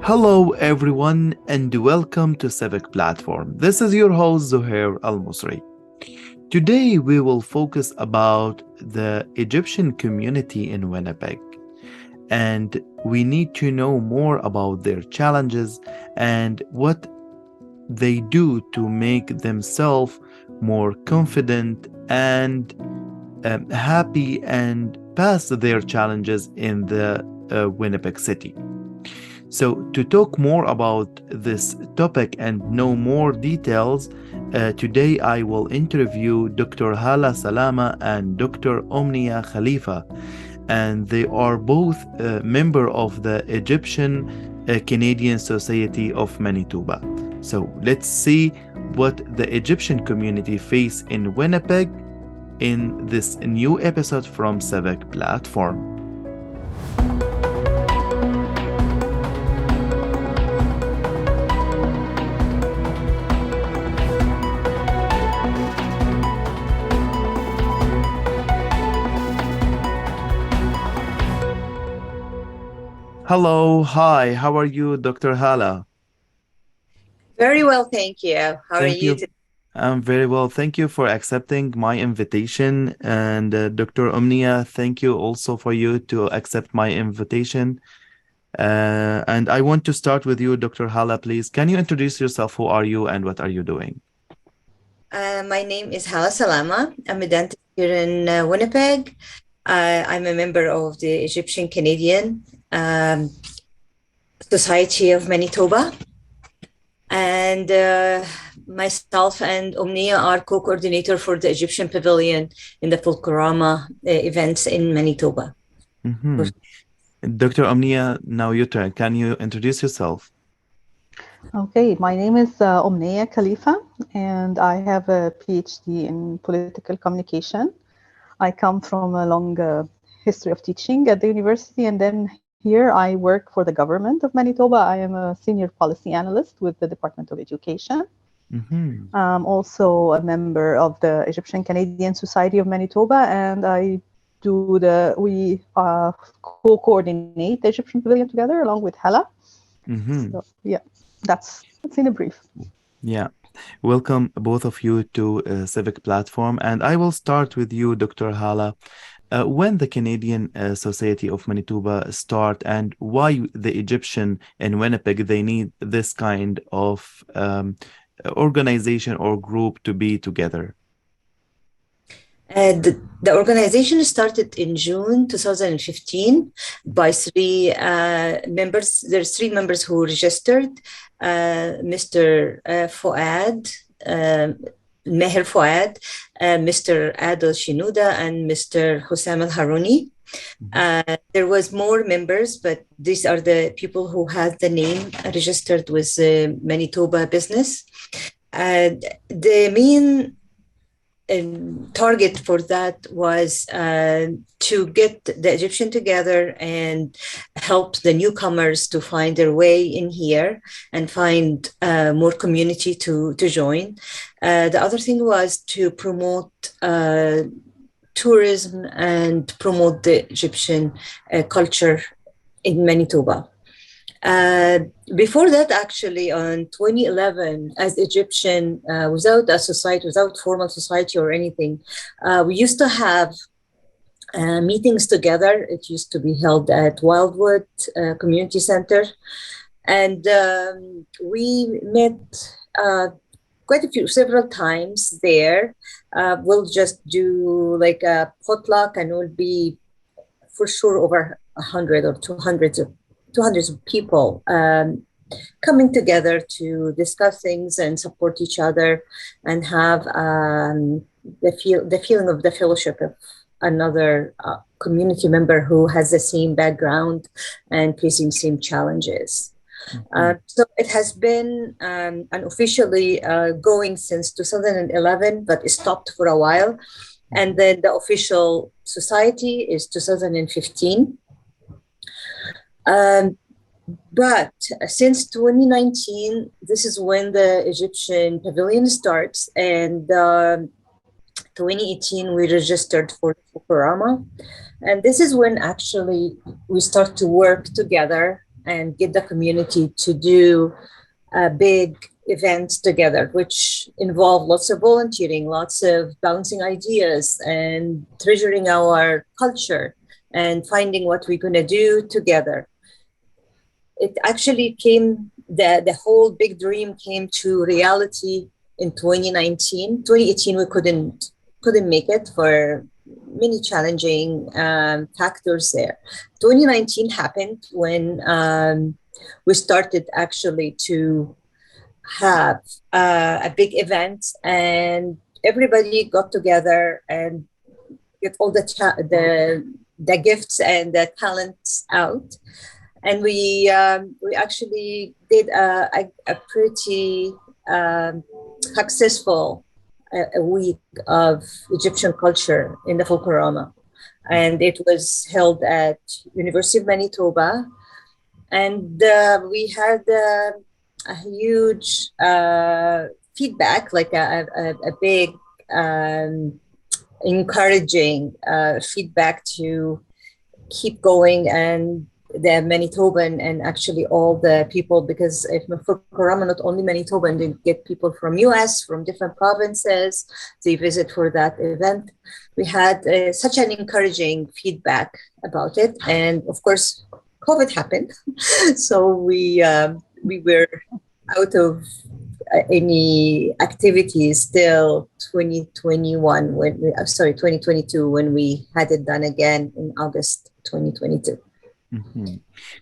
Hello, everyone, and welcome to Civic Platform. This is your host, Zuher Almusre. Today, we will focus about the Egyptian community in Winnipeg, and we need to know more about their challenges and what they do to make themselves more confident and happy and pass their challenges in the Winnipeg city. So, to talk more about this topic and know more details, today I will interview Dr. Hala Salama and Dr. Omnia Khalifa, and they are both member of the Egyptian Canadian Society of Manitoba. So, let's see what the Egyptian community face in Winnipeg in this new episode from Civic Platform. Hello, hi, how are you, Dr. Hala? Very well, thank you. How are Thank you you. today? I'm very well. Thank you for accepting my invitation. And Dr. Omnia, thank you also for you to accept my invitation. And I want to start with you, Dr. Hala, please. Can you introduce yourself? Who are you and what are you doing? My name is Hala Salama. I'm a dentist here in Winnipeg. I'm a member of the Egyptian Canadian Society of Manitoba. And myself and Omnia are co-coordinator for the Egyptian Pavilion in the Folkorama events in Manitoba. Mhm. Dr. Omnia, now your turn. Can you introduce yourself? Okay, my name is Omnia Khalifa, and I have a PhD in political communication. I come from a long history of teaching at the university, and then here I work for the government of Manitoba. I am a senior policy analyst with the Department of Education. Mhm. I'm also a member of the Egyptian Canadian Society of Manitoba, and we co-coordinate the Egyptian Pavilion together along with Hala. Mhm. So yeah, that's in a brief. Yeah. Welcome both of you to Civic Platform. And I will start with you, Dr. Hala. When the Canadian Society of Manitoba start and why the Egyptian in Winnipeg, they need this kind of organization or group to be together. The organization started in June 2015 by three members. There's three members who registered, Mr. Fouad, Meher Fouad, Mr. Adel Shinuda, and Mr. Hussam Al-Haruni. There was more members, but these are the people who had the name registered with Manitoba Business. The main target for that was to get the Egyptian together and help the newcomers to find their way in here and find more community to join. The other thing was to promote tourism and promote the Egyptian culture in Manitoba. Before that, actually, on 2011, as Egyptian, without a society, without formal society or anything, we used to have meetings together. It used to be held at Wildwood Community Center. And we met several times there. We'll just do like a potluck, and we'll be for sure over 100 or 200 of people coming together to discuss things and support each other and have the feeling of the fellowship of another community member who has the same background and facing same challenges. So it has been unofficially going since 2011, but it stopped for a while. And then the official society is 2015. But since 2019, this is when the Egyptian Pavilion starts, and 2018 we registered for Folkorama, and this is when actually we start to work together and get the community to do big events together, which involve lots of volunteering, lots of bouncing ideas, and treasuring our culture and finding what we're going to do together. It actually came, the whole big dream came to reality in 2019. 2018, we couldn't make it for many challenging factors there. 2019 happened when we started actually to have a big event, and everybody got together and get all the gifts and the talents out. And we actually did a pretty successful a week of Egyptian culture in the Folkorama. And it was held at University of Manitoba. And we had a huge feedback, like a big encouraging feedback to keep going, and the Manitoban and actually all the people, because if Folkorama, not only Manitoban, they get people from US, from different provinces, they visit for that event. We had such an encouraging feedback about it. And of course, COVID happened. So we were out of any activities till 2021, 2022, when we had it done again in August 2022. Mm-hmm.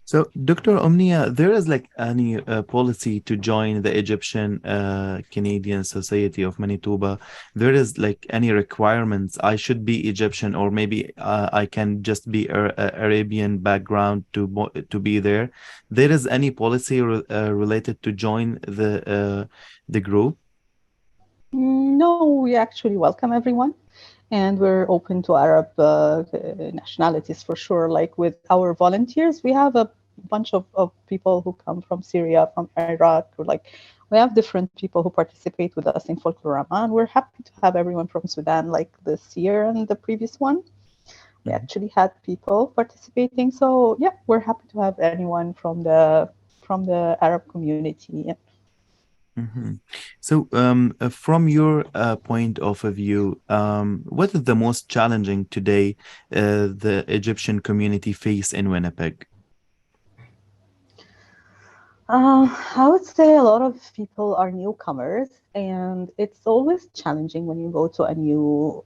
So, Dr. Omnia, there is like any policy to join the Egyptian Canadian Society of Manitoba? There is like any requirements? I should be Egyptian, or maybe I can just be Arabian background to be there. There is any policy related to join the group? No, we actually welcome everyone. And we're open to Arab nationalities for sure. Like with our volunteers, we have a bunch of people who come from Syria, from Iraq, or like we have different people who participate with us in Folkorama, and we're happy to have everyone from Sudan, like this year and the previous one. We actually had people participating. So yeah, we're happy to have anyone from the Arab community. Mm-hmm. So, from your point of view, what is the most challenging today the Egyptian community face in Winnipeg? I would say a lot of people are newcomers, and it's always challenging when you go to a new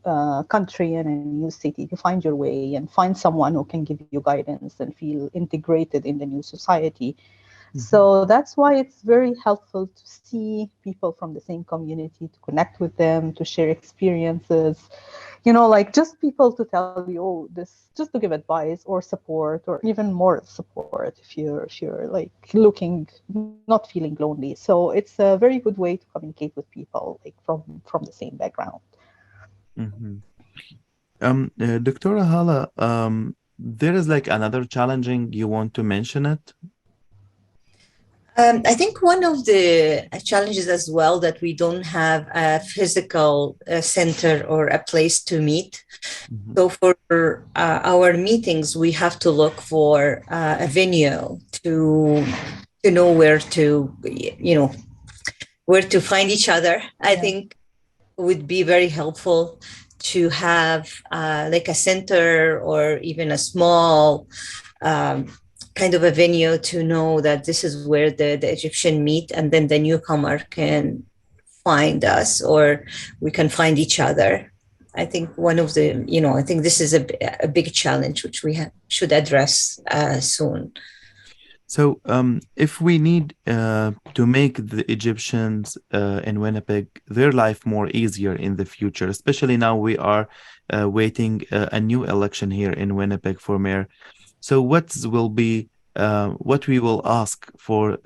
country and a new city to find your way and find someone who can give you guidance and feel integrated in the new society. So that's why it's very helpful to see people from the same community, to connect with them, to share experiences, like just people to tell you, oh, this, just to give advice or support, or even more support if you're like not feeling lonely. So it's a very good way to communicate with people like from the same background. Dr. Hala, there is like another challenging, you want to mention it? I think one of the challenges as well, that we don't have a physical center or a place to meet. So for our meetings, we have to look for a venue to know where to find each other. I think it would be very helpful to have like a center or even a small kind of a venue to know that this is where the Egyptian meet, and then the newcomer can find us, or we can find each other. I think one of the, I think this is a big challenge which we should address soon. So if we need to make the Egyptians in Winnipeg, their life more easier in the future, especially now we are waiting a new election here in Winnipeg for mayor. So what we will ask for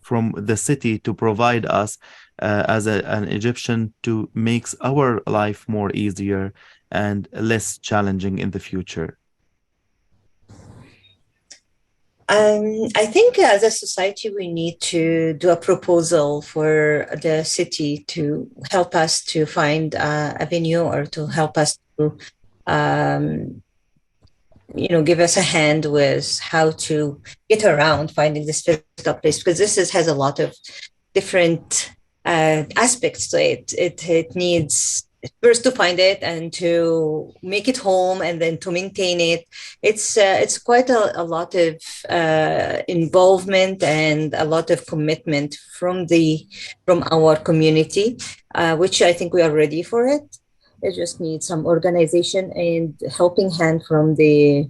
from the city to provide us as an Egyptian to make our life more easier and less challenging in the future? I think as a society, we need to do a proposal for the city to help us to find a venue, or to help us to give us a hand with how to get around finding this physical place, because has a lot of different aspects to it. It needs first to find it and to make it home and then to maintain it. It's quite a lot of involvement and a lot of commitment from our community, which I think we are ready for it. It just needs some organization and helping hand from the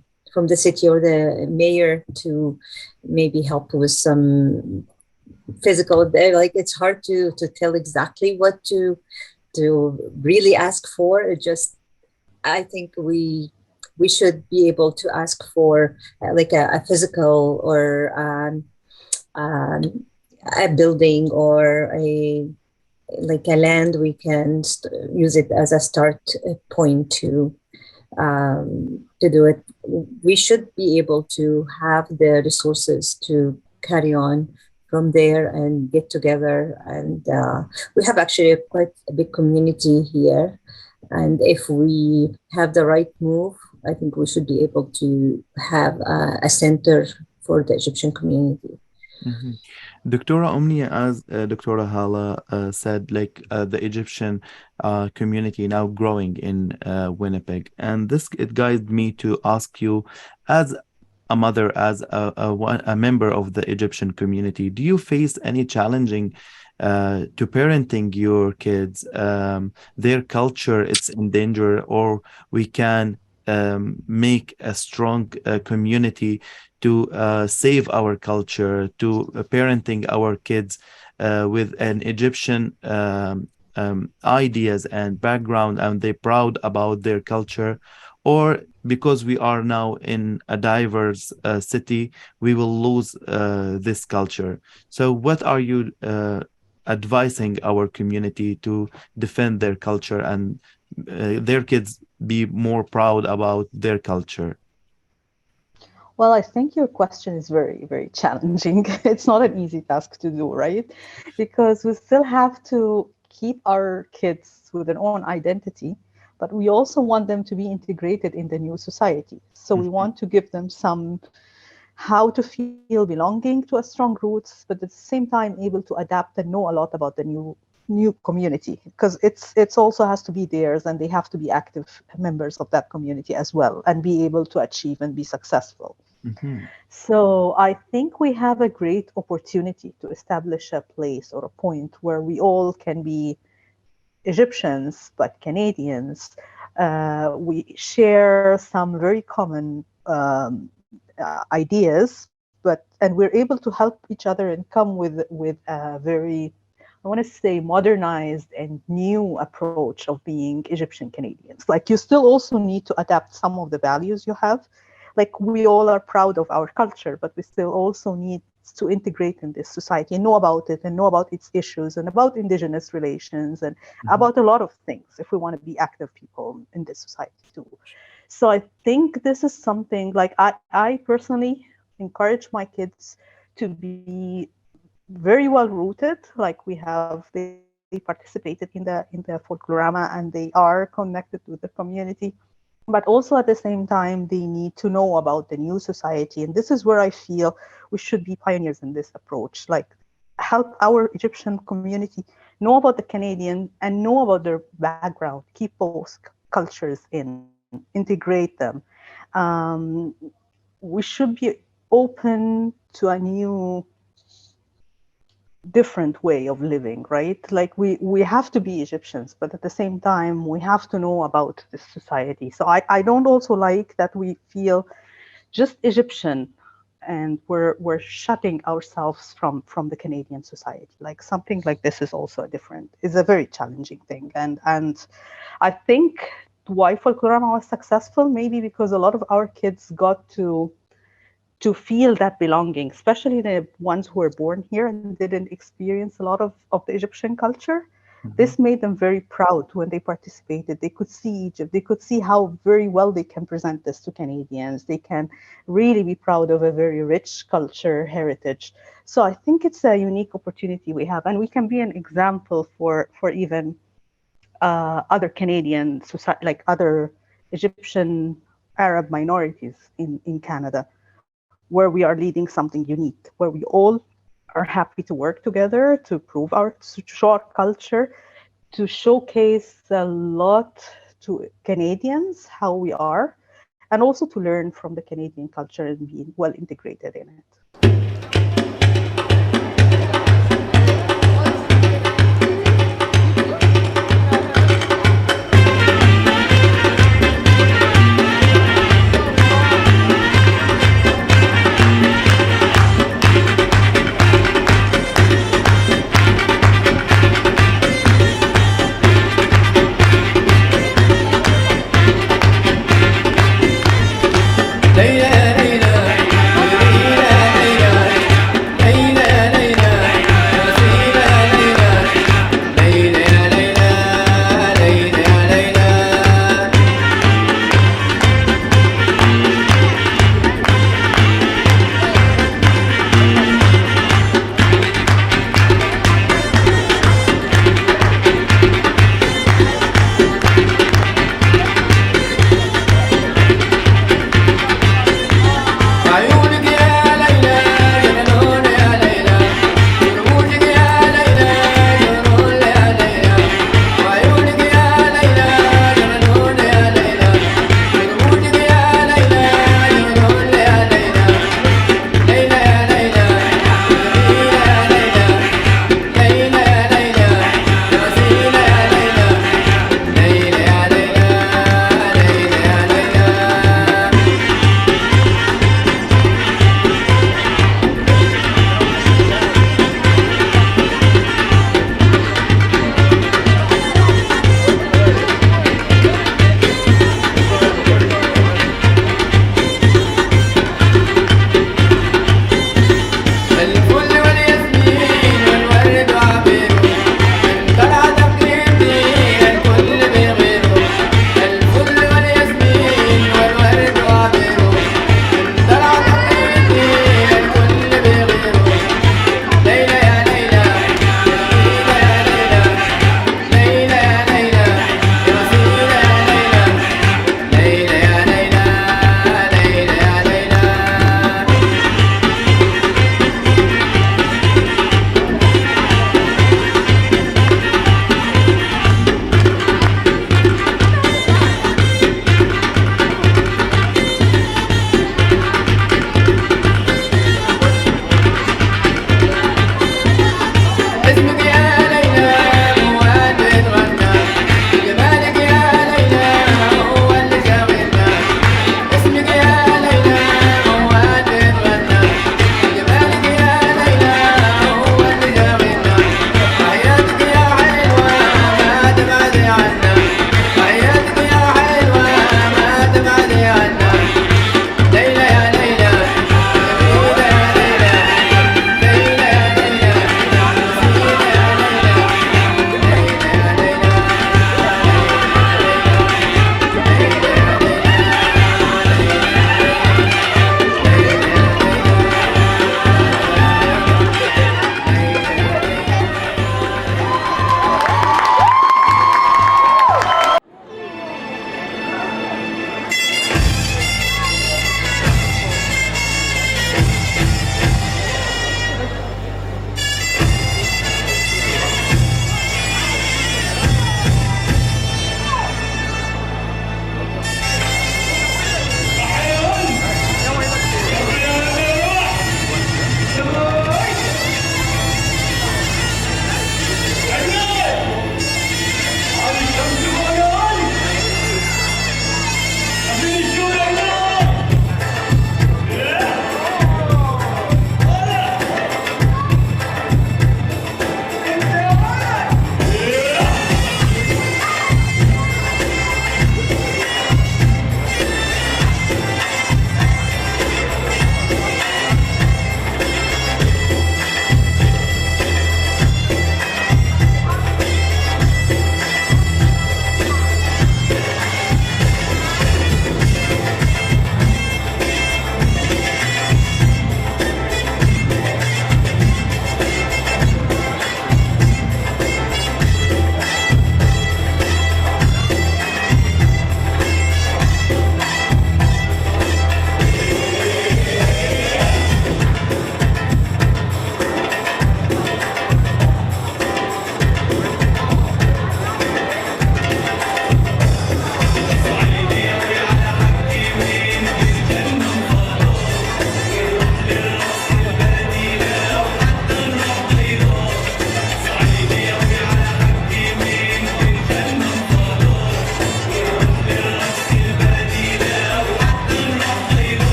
city or the mayor to maybe help with some physical. Like, it's hard to tell exactly what to really ask for. It just, I think we should be able to ask for like a physical or a building or a land. We can use it as a start point to do it. We should be able to have the resources to carry on from there and get together. And we have actually quite a big community here. And if we have the right move, I think we should be able to have a center for the Egyptian community. Mm-hmm. Dr. Omnia, as Dr. Hala said, like the Egyptian community now growing in Winnipeg, and it guided me to ask you, as a mother, as a member of the Egyptian community, do you face any challenging to parenting your kids? Their culture, it's in danger, or we can make a strong community to save our culture, to parenting our kids with an Egyptian ideas and background, and they're proud about their culture? Or because we are now in a diverse city, we will lose this culture. So what are you advising our community to defend their culture and their kids be more proud about their culture? Well, I think your question is very, very challenging. It's not an easy task to do, right? Because we still have to keep our kids with their own identity, but we also want them to be integrated in the new society. So we want to give them some how to feel belonging to a strong roots, but at the same time able to adapt and know a lot about the new community, because it's also has to be theirs, and they have to be active members of that community as well and be able to achieve and be successful. Mm-hmm. So I think we have a great opportunity to establish a place or a point where we all can be Egyptians but Canadians. We share some very common ideas, and we're able to help each other and come with a very, I want to say, modernized and new approach of being Egyptian Canadians. Like, you still also need to adapt some of the values you have. Like, we all are proud of our culture, but we still also need to integrate in this society and know about it and know about its issues and about indigenous relations and about a lot of things if we want to be active people in this society too. So I think this is something, like, I personally encourage my kids to be very well rooted. Like, they participated in the Folkorama and they are connected with the community, but also at the same time they need to know about the new society. And this is where I feel we should be pioneers in this approach, like help our Egyptian community know about the Canadian and know about their background, keep both cultures in, integrate them. We should be open to a new, different way of living, right? Like, we have to be Egyptians, but at the same time we have to know about this society. So I don't also like that we feel just Egyptian and we're shutting ourselves from the Canadian society. Like, something like this is also is a very challenging thing. And I think why Folkorama was successful, maybe because a lot of our kids got to feel that belonging, especially the ones who were born here and didn't experience a lot of the Egyptian culture. This made them very proud when they participated. They could see Egypt. They could see how very well they can present this to Canadians. They can really be proud of a very rich culture, heritage. So I think it's a unique opportunity we have, and we can be an example for even other Canadian society, like other Egyptian Arab minorities in Canada, where we are leading something unique, where we all are happy to work together to to show our culture, to showcase a lot to Canadians how we are, and also to learn from the Canadian culture and be well integrated in it.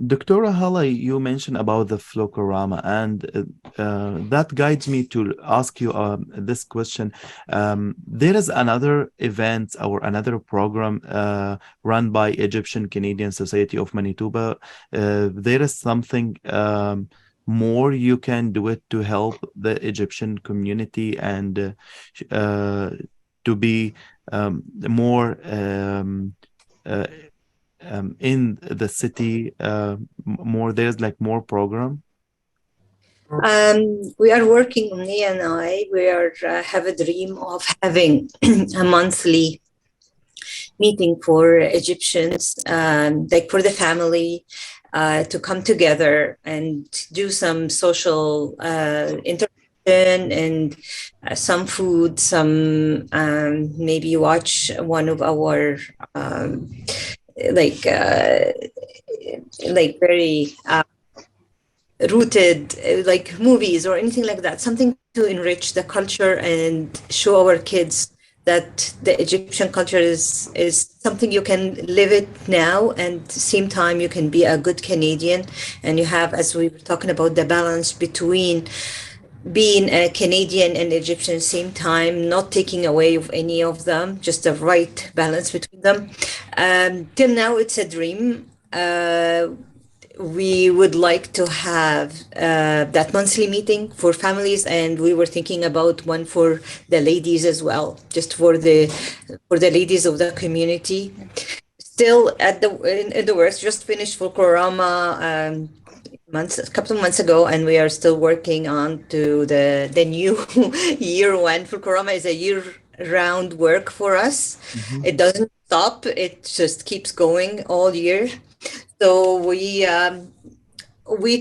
Dr. Hala, you mentioned about the Folkorama, and that guides me to ask you this question. There is another event or another program run by Egyptian Canadian Society of Manitoba. There is something more you can do it to help the Egyptian community and to be more uh, in the city more. There's like more program. We are working, Omni and I, we are have a dream of having a monthly meeting for Egyptians, like for the family, to come together and do some social interaction and some food, some maybe watch one of our like very rooted like movies or anything like that, something to enrich the culture and show our kids that the Egyptian culture is something you can live it now, and at the same time you can be a good Canadian, and you have, as we were talking about, the balance between being a Canadian and Egyptian at the same time, not taking away of any of them, just the right balance between them. Till now, it's a dream. We would like to have that monthly meeting for families, and we were thinking about one for the ladies as well, just for the ladies of the community. Still in the works. Just finished Folkorama a couple of months ago, and we are still working on to the new year one. Folkorama is a year-round work for us. Mhm. It doesn't stop. It just keeps going all year. So we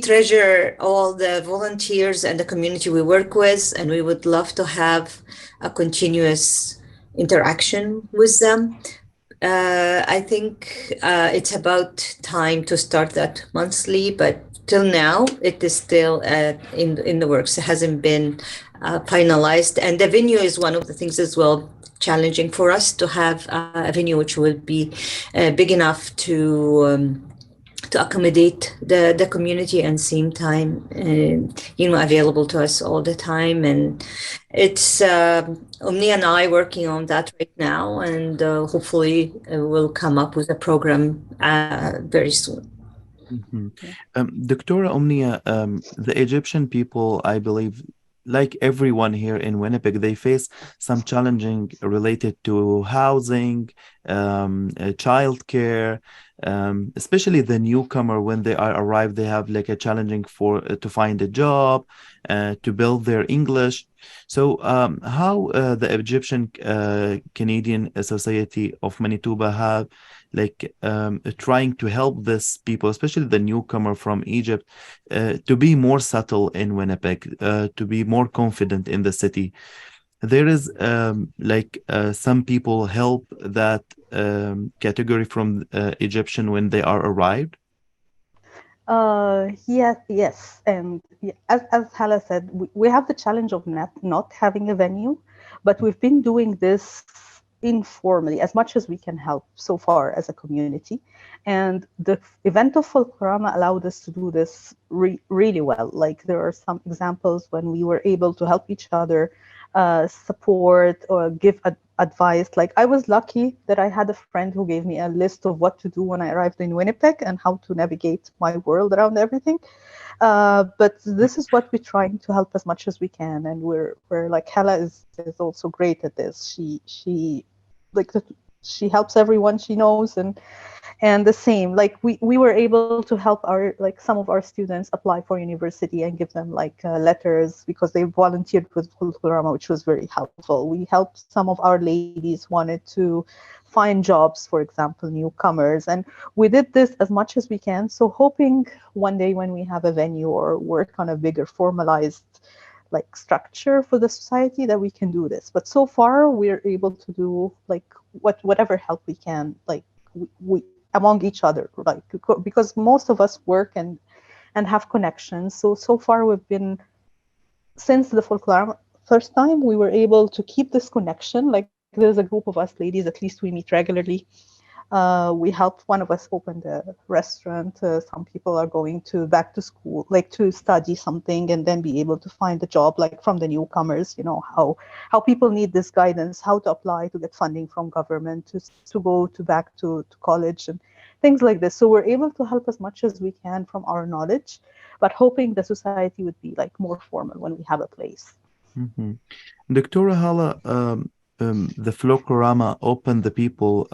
treasure all the volunteers and the community we work with, and we would love to have a continuous interaction with them. I think it's about time to start that monthly, but till now it is still in the works. It hasn't been finalized, and the venue is one of the things as well challenging for us to have a venue which would be big enough to accommodate the community and same time available to us all the time. And it's Omni and I working on that right now, and hopefully we'll come up with a program very soon. Mhm. Dr. Omnia, the Egyptian people, I believe, like everyone here in Winnipeg, they face some challenging related to housing, childcare, especially the newcomer when they are arrived, they have like a challenging for to find a job, to build their English. So, how the Egyptian Canadian Society of Manitoba have like trying to help these people, especially the newcomer from Egypt, to be more subtle in Winnipeg, to be more confident in the city. There is some people help that category from Egyptian when they are arrived. Yes. And as Hala said, we have the challenge of not having a venue, but we've been doing this informally as much as we can help so far as a community. And the event of Folkorama allowed us to do this really well. Like there are some examples when we were able to help each other, support or give advice. Like I was lucky that I had a friend who gave me a list of what to do when I arrived in Winnipeg and how to navigate my world around everything. But this is what we're trying to help as much as we can, and we're like Hala is also great at this. She helps everyone she knows, and the same, like we were able to help some of our students apply for university and give them letters because they volunteered with Folkorama, which was very helpful. We helped some of our ladies wanted to find jobs, for example, newcomers, and we did this as much as we can. So hoping one day when we have a venue or work on a bigger formalized structure for the society that we can do this. But so far we're able to do whatever help we can, we among each other, because most of us work and have connections. So far we've been, since the Folklore first time, we were able to keep this connection. Like there's a group of us ladies, at least we meet regularly. We helped one of us open the restaurant. Some people are going back to school, like to study something and then be able to find a job, like from the newcomers, how people need this guidance, how to apply to get funding from government, to go back to college and things like this. So we're able to help as much as we can from our knowledge, but hoping the society would be like more formal when we have a place. Mhm. Dr. Hala, the Folkorama opened the people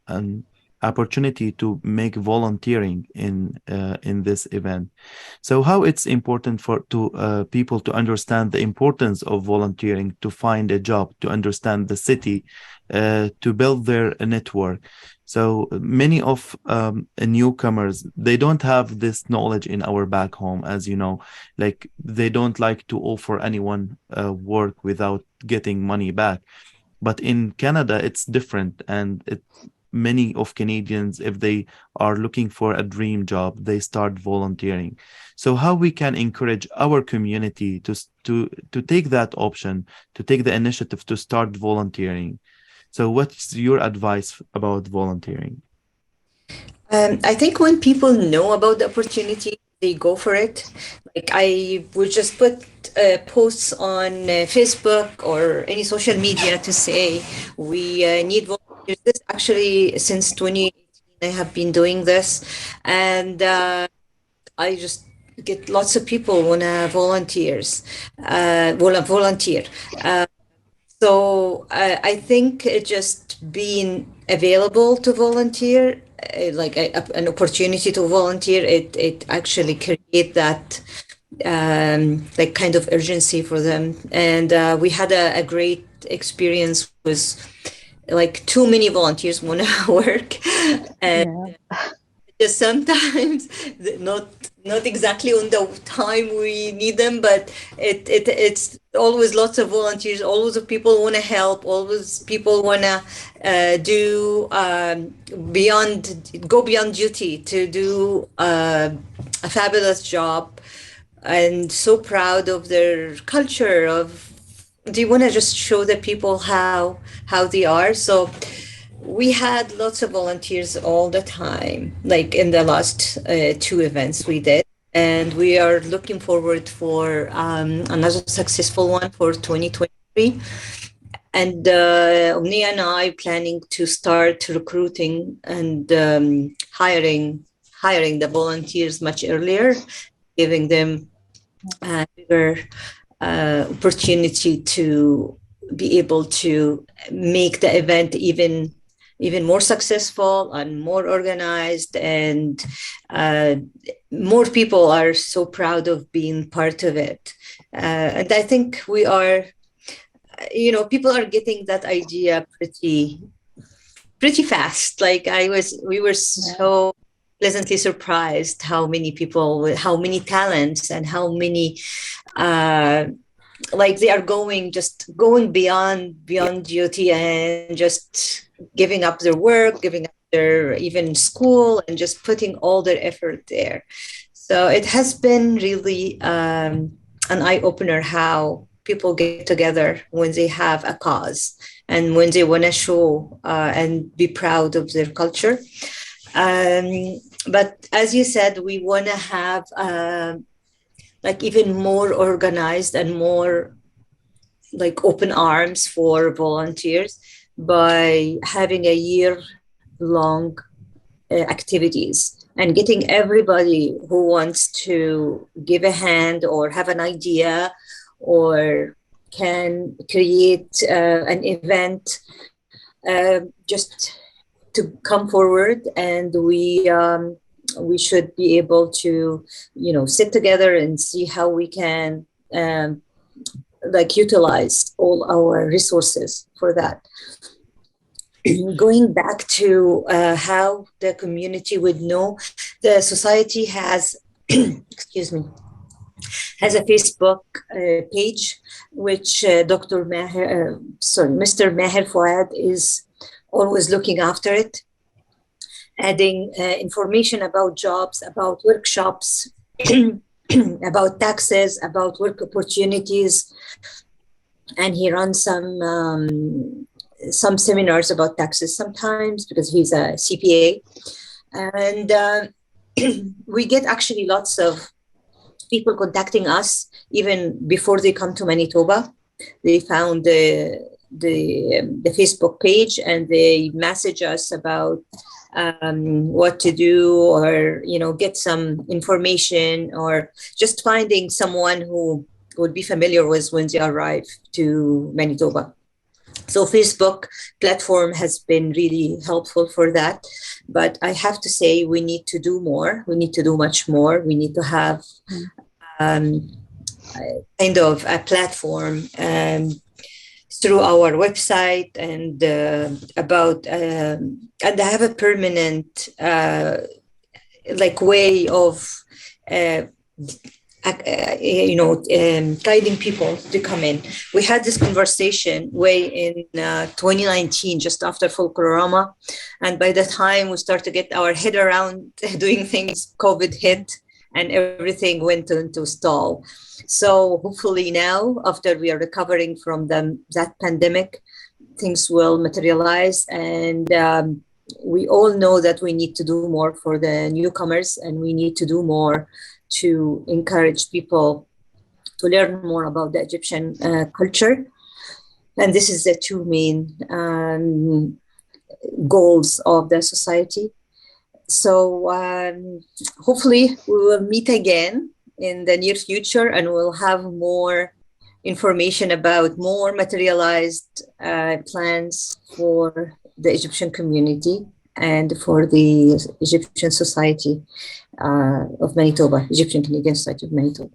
an opportunity to make volunteering in this event. So how it's important for people to understand the importance of volunteering, to find a job, to understand the city, to build their network. So many of newcomers, they don't have this knowledge in our back home, as you know, like they don't like to offer anyone work without getting money back. But in Canada, it's different, and many of Canadians, if they are looking for a dream job, they start volunteering. So how we can encourage our community to take that option, to take the initiative to start volunteering? So what's your advice about volunteering? I think when people know about the opportunity, they go for it. Like I would just put posts on Facebook or any social media to say we need volunteers. This actually since 2018, I have been doing this, and I just get lots of people wanna volunteer. Uh, so I think just being available to volunteer, an opportunity to volunteer, it actually create that like kind of urgency for them. And we had a great experience with like too many volunteers want to work, and Yeah. just sometimes not exactly on the time we need them, but it's always lots of volunteers, always of people want to help, always people want to do go beyond duty to do a fabulous job, and so proud of their culture of they want to just show the people how they are. So we had lots of volunteers all the time, like in the last two events we did. And we are looking forward for another successful one for 2023. And Omnia and I planning to start recruiting and hiring the volunteers much earlier, giving them a bigger opportunity to be able to make the event even more successful and more organized, and more people are so proud of being part of it. And I think we are, people are getting that idea pretty fast. Like we were so pleasantly surprised how many people, how many talents, and how many like they are going beyond duty, and just giving up their work, giving up their even school, and just putting all their effort there. So it has been really an eye-opener how people get together when they have a cause and when they want to show and be proud of their culture. But as you said, we want to have like even more organized and more like open arms for volunteers by having a year-long activities and getting everybody who wants to give a hand or have an idea or can create an event, just to come forward, and we should be able to sit together and see how we can like utilize all our resources for that. Going back to how the community would know, the society has excuse me, has a Facebook page, which Mr. Maher Fouad is always looking after it, adding information about jobs, about workshops, about taxes, about work opportunities. And he runs some seminars about taxes sometimes because he's a CPA. And we get actually lots of people contacting us even before they come to Manitoba. They found the Facebook page and they message us about what to do, or get some information, or just finding someone who would be familiar with when they arrive to Manitoba. So Facebook platform has been really helpful for that. But I have to say we need to do more. We need to do much more. We need to have kind of a platform through our website and and have a permanent way of guiding people to come in. We had this conversation way in 2019, just after Folkorama, and by the time we start to get our head around doing things, COVID hit and everything went into stall. So hopefully now, after we are recovering from that pandemic, things will materialize, and we all know that we need to do more for the newcomers, and we need to do more to encourage people to learn more about the Egyptian culture. And this is the two main goals of the society. So hopefully we will meet again in the near future, and we'll have more information about more materialized plans for the Egyptian community and for the Egyptian Society of Manitoba, Egyptian Canadian Society of Manitoba.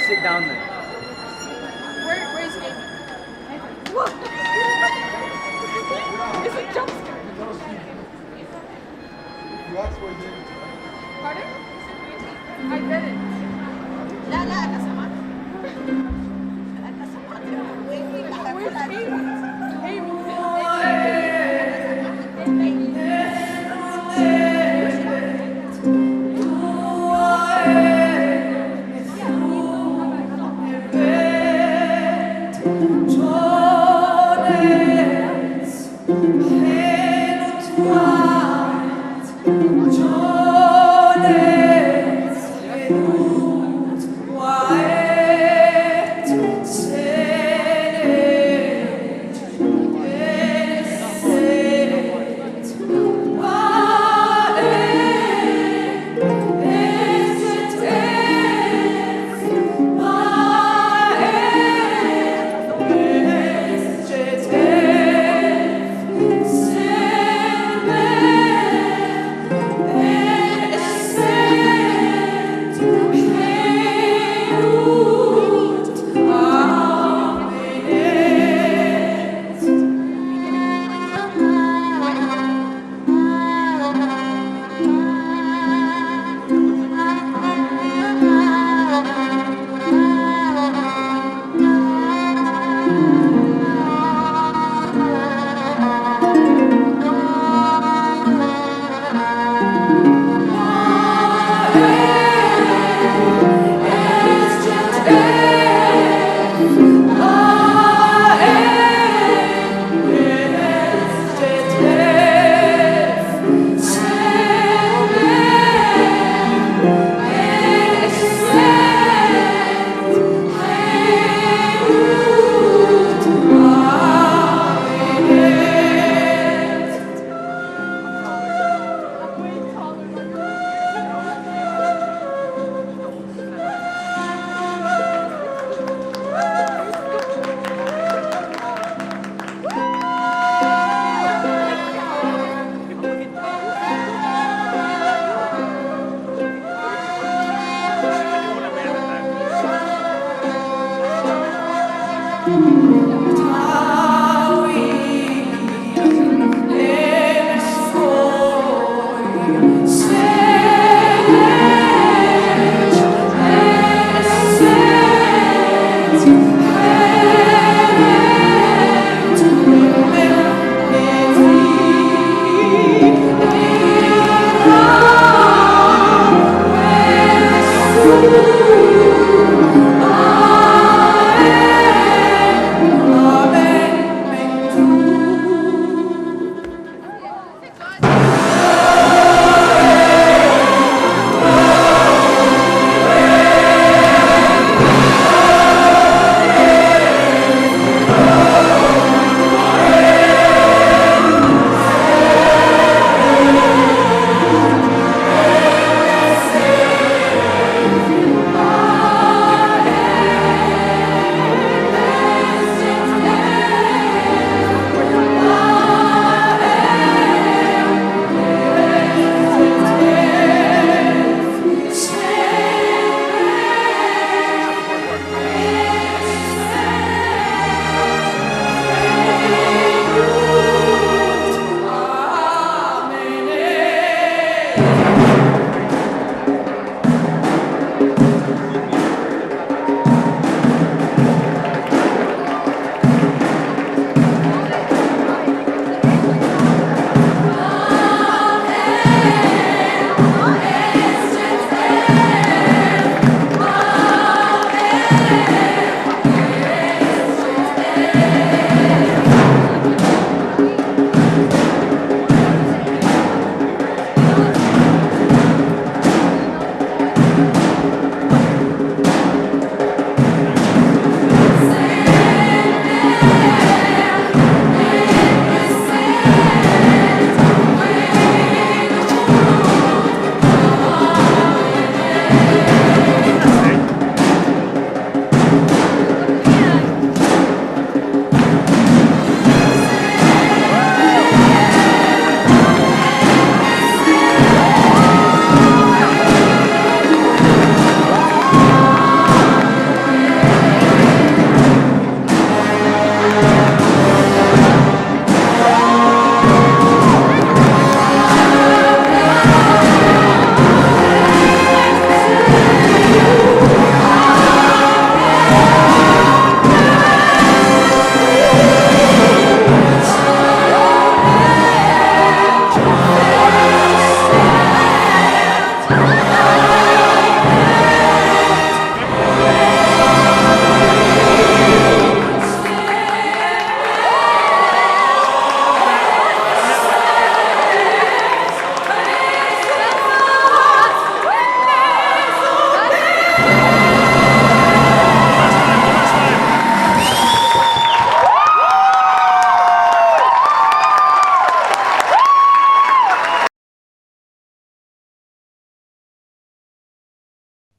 Sit down then. Where's Amy? What? It's a jump scare. Pardon? I didn't. لا لا أنا سمعت. أنا سمعت. Where's Amy? Amy.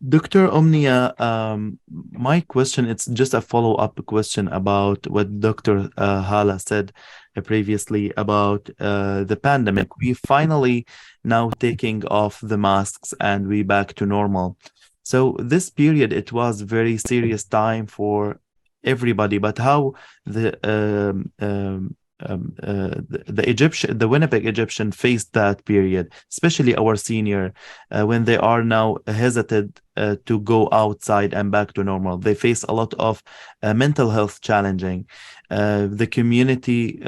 Dr. Omnia, my question, it's just a follow-up question about what Dr. Hala said previously about the pandemic. We finally now taking off the masks and we back to normal. So this period, it was very serious time for everybody, but how the Winnipeg Egyptian faced that period, especially our senior, when they are now hesitant to go outside and back to normal. They face a lot of mental health challenging. The community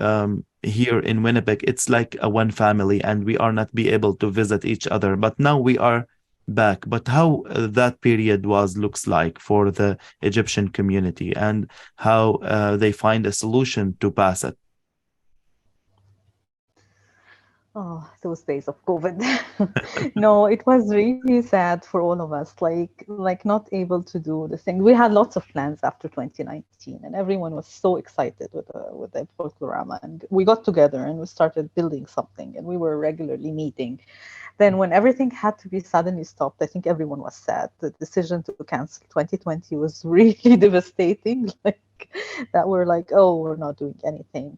here in Winnipeg, it's like a one family, and we are not be able to visit each other. But now we are back. But how that period looks like for the Egyptian community, and how they find a solution to pass it. Oh, those days of COVID. No, it was really sad for all of us, like not able to do the thing. We had lots of plans after 2019, and everyone was so excited with the Folkorama, and we got together and we started building something, and we were regularly meeting. Then when everything had to be suddenly stopped, I think everyone was sad. The decision to cancel 2020 was really devastating. Like that we're like, oh, we're not doing anything.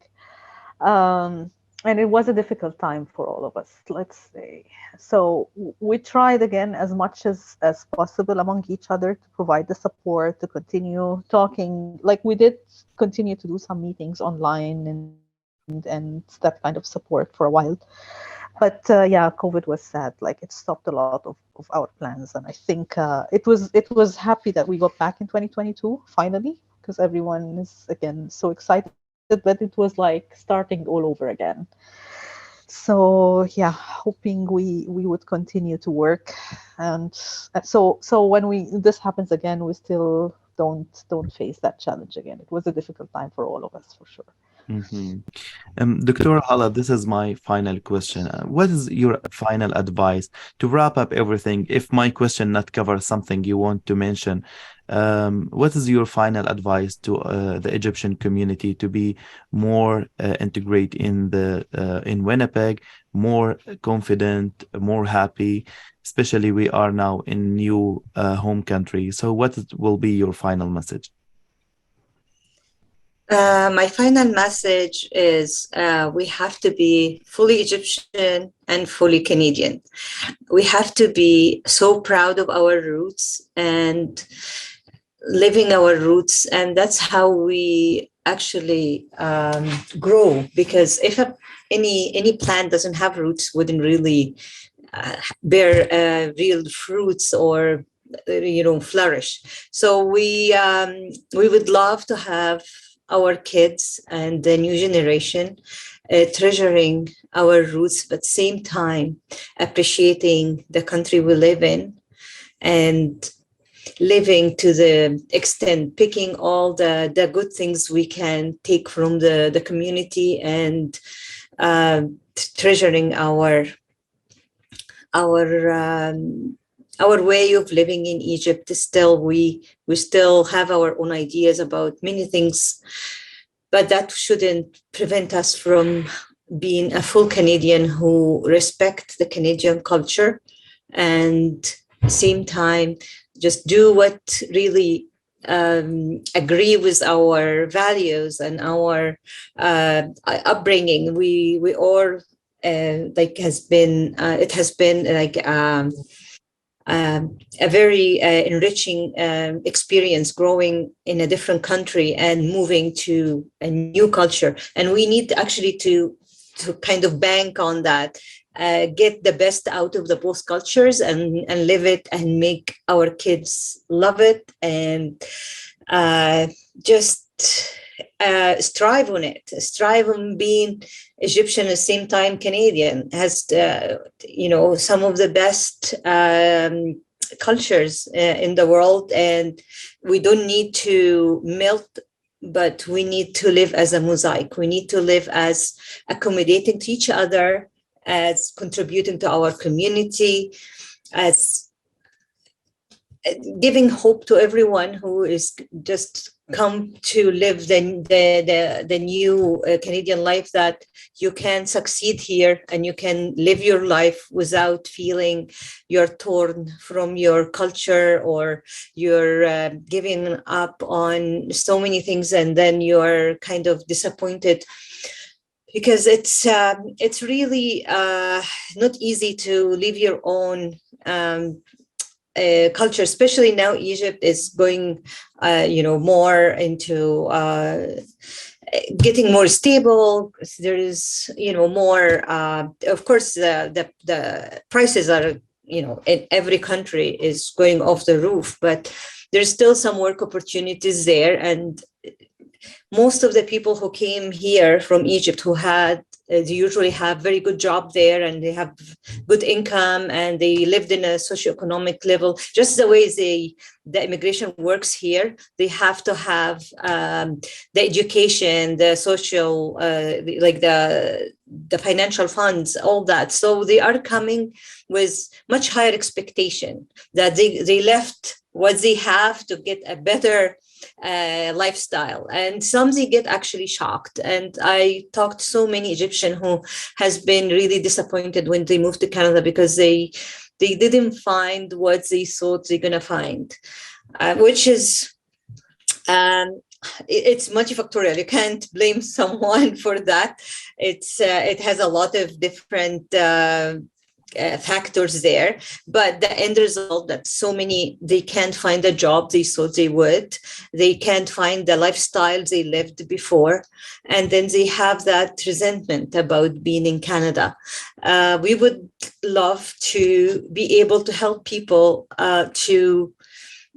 And it was a difficult time for all of us, let's say. So we tried again as much as possible among each other to provide the support, to continue talking. Like we did continue to do some meetings online and that kind of support for a while. But yeah, COVID was sad. Like it stopped a lot of our plans. And I think it was happy that we got back in 2022, finally. because everyone is again so excited, but it was like starting all over again. So yeah, hoping we would continue to work, and so when this happens again, we still don't face that challenge again. It was a difficult time for all of us, for sure. Mhm. Dr. Hala, this is my final question. What is your final advice to wrap up everything? If my question not cover something you want to mention, what is your final advice to the Egyptian community to be more integrate in Winnipeg, more confident, more happy? Especially we are now in new home country. So will be your final message? My final message is we have to be fully Egyptian and fully Canadian. We have to be so proud of our roots and living our roots. And that's how we actually grow. Because if any plant doesn't have roots, wouldn't really bear real fruits or flourish. So we would love to have our kids and the new generation treasuring our roots, but same time appreciating the country we live in and living to the extent, picking all the good things we can take from the community and treasuring our way of living in Egypt. Still, we still have our own ideas about many things, but that shouldn't prevent us from being a full Canadian who respect the Canadian culture and same time just do what really agree with our values and our upbringing. We all it has been like a very enriching experience growing in a different country and moving to a new culture. And we need actually to kind of bank on that, get the best out of the both cultures and live it and make our kids love it and just strive on it, strive on being Egyptian at the same time Canadian. Has some of the best cultures in the world, and we don't need to melt, but we need to live as a mosaic. We need to live as accommodating to each other, as contributing to our community, as giving hope to everyone who is just come to live the new Canadian life, that you can succeed here and you can live your life without feeling you're torn from your culture or you're giving up on so many things and then you're kind of disappointed. Because it's really not easy to live your own culture, especially now Egypt is going, more into getting more stable. There is, more. Of course, the prices are, in every country is going off the roof, but there's still some work opportunities there. And most of the people who came here from Egypt who had, they usually have very good job there and they have good income and they lived in a socioeconomic level. Just the way the immigration works here, they have to have the education, the social, like the financial funds, all that. So they are coming with much higher expectation that they left what they have to get a better lifestyle, and some they get actually shocked. And I talked to so many Egyptian who has been really disappointed when they moved to Canada because they didn't find what they thought they're gonna find, which is it's multifactorial. You can't blame someone for that. It has a lot of different factors there, but the end result that so many, they can't find a job they thought they would, they can't find the lifestyle they lived before, and then they have that resentment about being in Canada. We would love to be able to help people to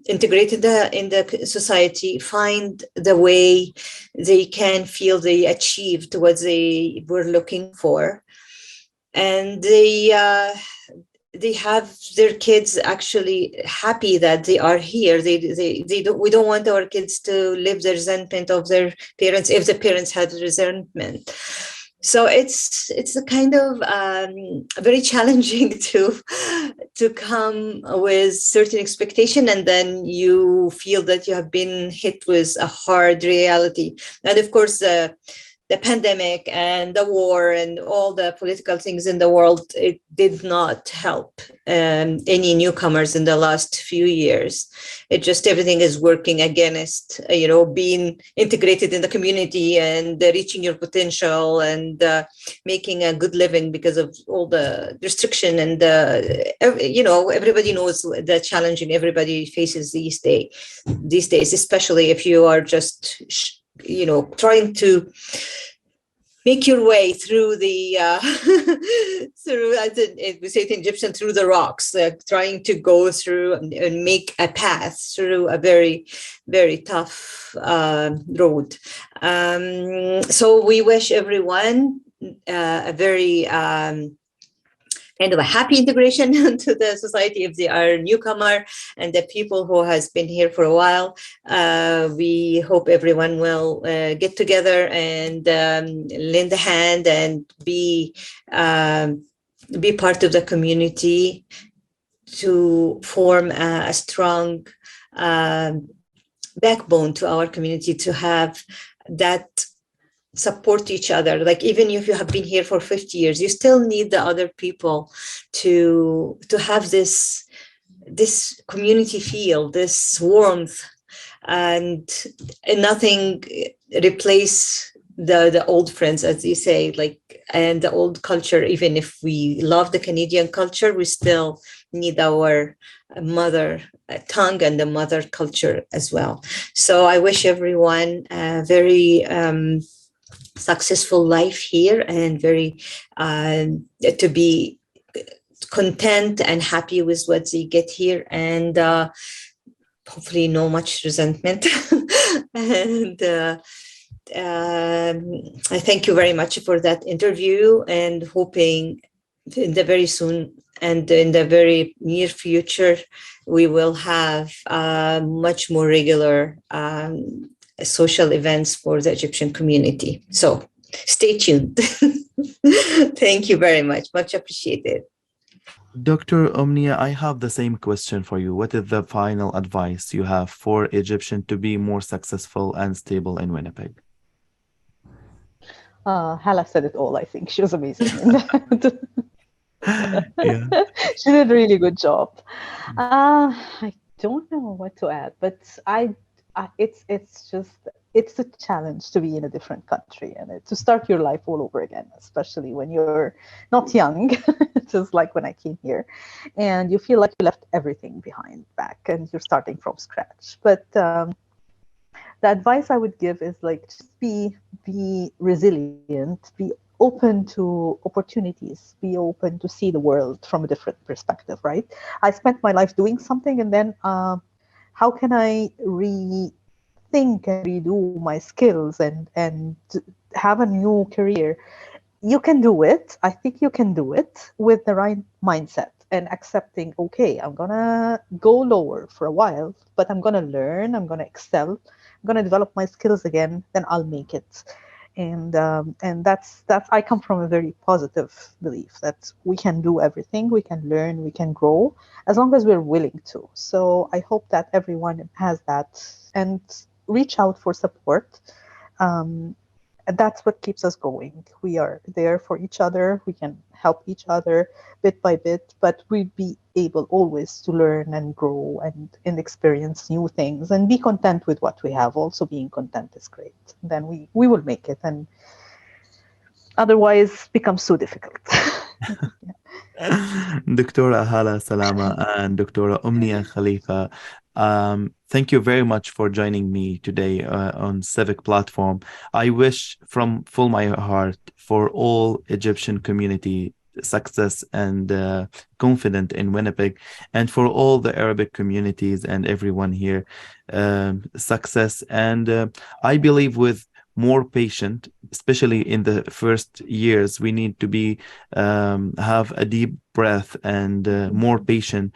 integrate in the society, find the way they can feel they achieved what they were looking for, and they have their kids actually happy that they are here. They don't. We don't want our kids to live the resentment of their parents if the parents had resentment. So it's a kind of very challenging to come with certain expectation, and then you feel that you have been hit with a hard reality. And of course, the pandemic and the war and all the political things in the world, it did not help any newcomers in the last few years. It just, everything is working against, being integrated in the community and reaching your potential and making a good living because of all the restriction and, everybody knows the challenging everybody faces these days, especially if you are just trying to make your way through the through, as we say in Egyptian, through the rocks, trying to go through and make a path through a very, very tough road. So we wish everyone a very kind of a happy integration into the society if they are a newcomer, and the people who has been here for a while. We hope everyone will get together and lend a hand and be part of the community to form a strong backbone to our community, to have that support each other. Like, even if you have been here for 50 years, you still need the other people to have this community feel, this warmth, and nothing replace the old friends, as you say, and the old culture. Even if we love the Canadian culture, we still need our mother tongue and the mother culture as well. So I wish everyone a very successful life here, and very to be content and happy with what they get here, and hopefully no much resentment. And I thank you very much for that interview, and hoping in the very soon and in the very near future we will have much more regular social events for the Egyptian community. So stay tuned. Thank you very much. Much appreciated. Dr. Omnia, I have the same question for you. What is the final advice you have for Egyptians to be more successful and stable in Winnipeg? Hala said it all, I think. She was amazing. Yeah. She did a really good job. I don't know what to add, but it's a challenge to be in a different country and to start your life all over again, especially when you're not young, just like when I came here, and you feel like you left everything behind back and you're starting from scratch. But the advice I would give is just be resilient, be open to opportunities, be open to see the world from a different perspective, right? I spent my life doing something, and then how can I rethink and redo my skills and have a new career? You can do it. I think you can do it with the right mindset and accepting, okay, I'm gonna go lower for a while, but I'm gonna learn, I'm gonna excel, I'm gonna develop my skills again, then I'll make it. And that's I come from a very positive belief that we can do everything, we can learn, we can grow, as long as we're willing to. So I hope that everyone has that and reach out for support. That's what keeps us going. We are there for each other. We can help each other bit by bit, but we'd be able always to learn and grow and experience new things and be content with what we have. Also, being content is great. Then we will make it, and otherwise becomes so difficult. Dr. Hala Salama and Dr. Omnia Khalifa, thank you very much for joining me today on Civic platform. I wish from full my heart for all Egyptian community success and confident in Winnipeg, and for all the Arabic communities and everyone here, success. And I believe with more patient, especially in the first years, we need to be have a deep breath and more patient,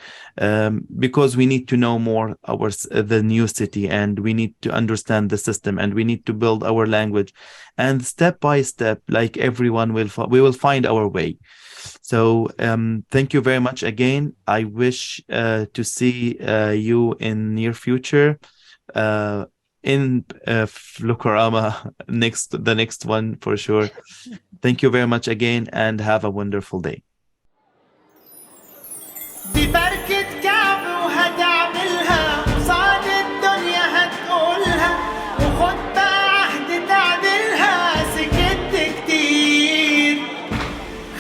because we need to know more the new city, and we need to understand the system, and we need to build our language, and step by step, like everyone we will find our way. So thank you very much again. I wish to see you in near future in Folkorama, the next one for sure. Thank you very much again, and have a wonderful day. دي بركة كعب وهتعملها قصاد الدنيا هتقولها وخد بقى عهد تعدلها سكت كتير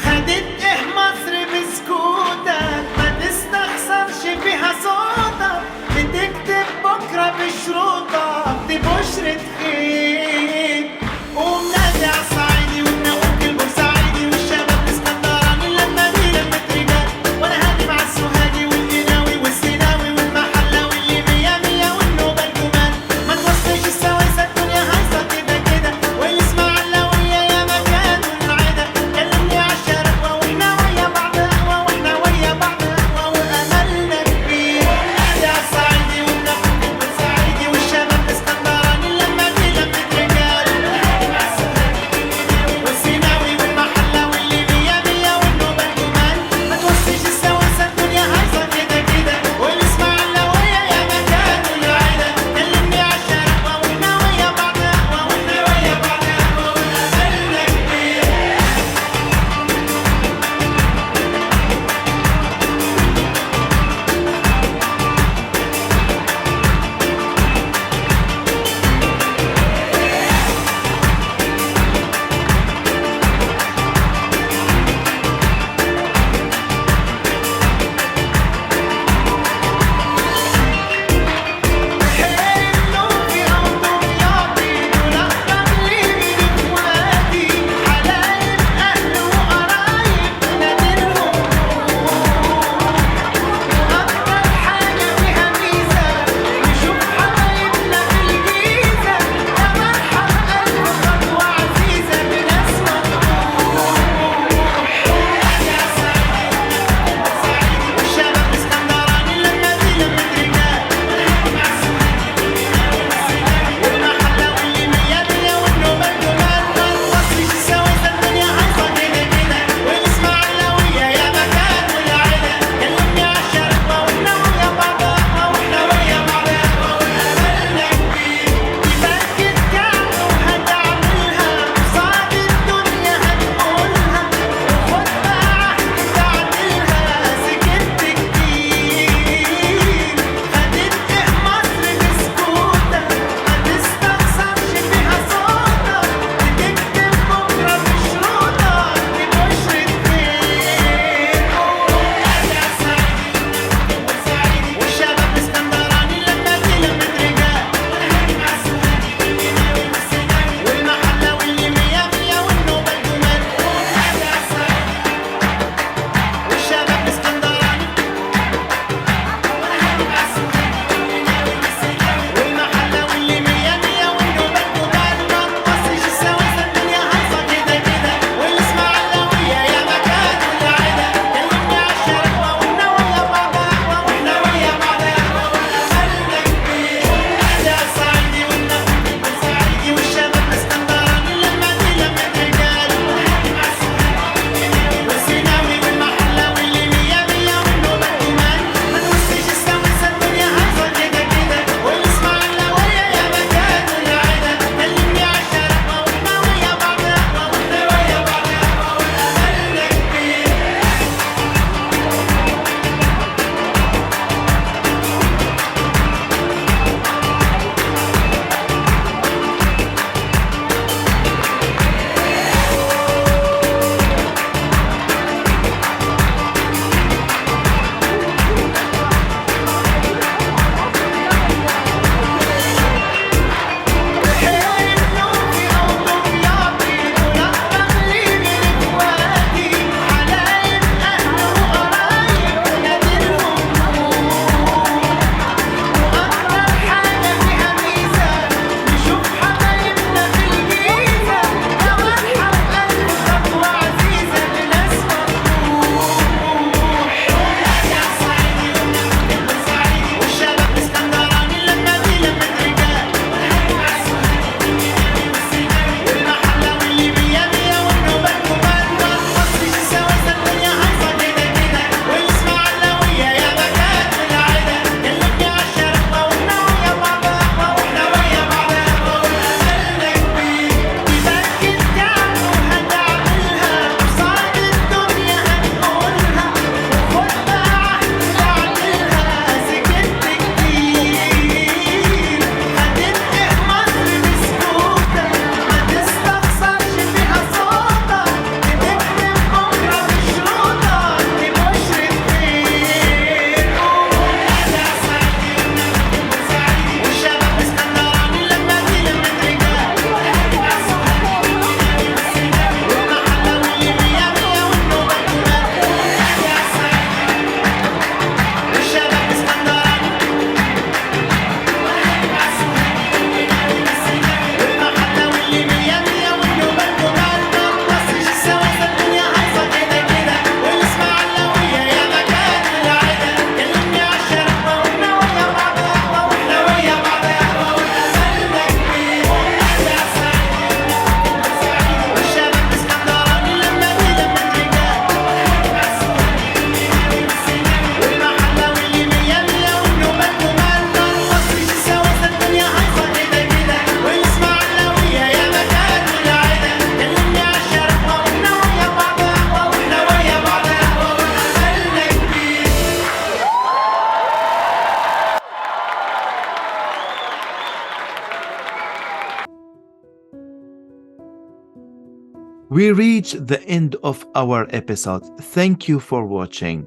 خدت ايه مصر بسكوتك ما تستخسرش فيها صوتك بتكتب بكرة بشروطك دي بشرة خير قوم نادي عالصعيدي والنقوك البورسعيدي والشباب الاسكندراني لما دي لمة رجال وانا هادي مع السوهاجي We reach the end of our episode. Thank you for watching.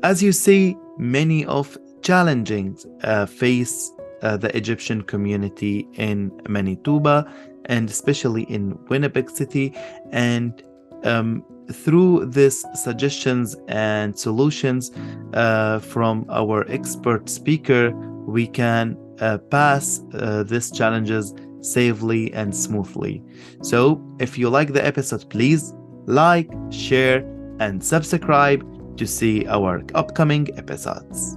As you see, many of challenges face the Egyptian community in Manitoba and especially in Winnipeg City. And through these suggestions and solutions from our expert speaker, we can pass these challenges safely and smoothly. So if you like the episode, please like, share, and subscribe to see our upcoming episodes.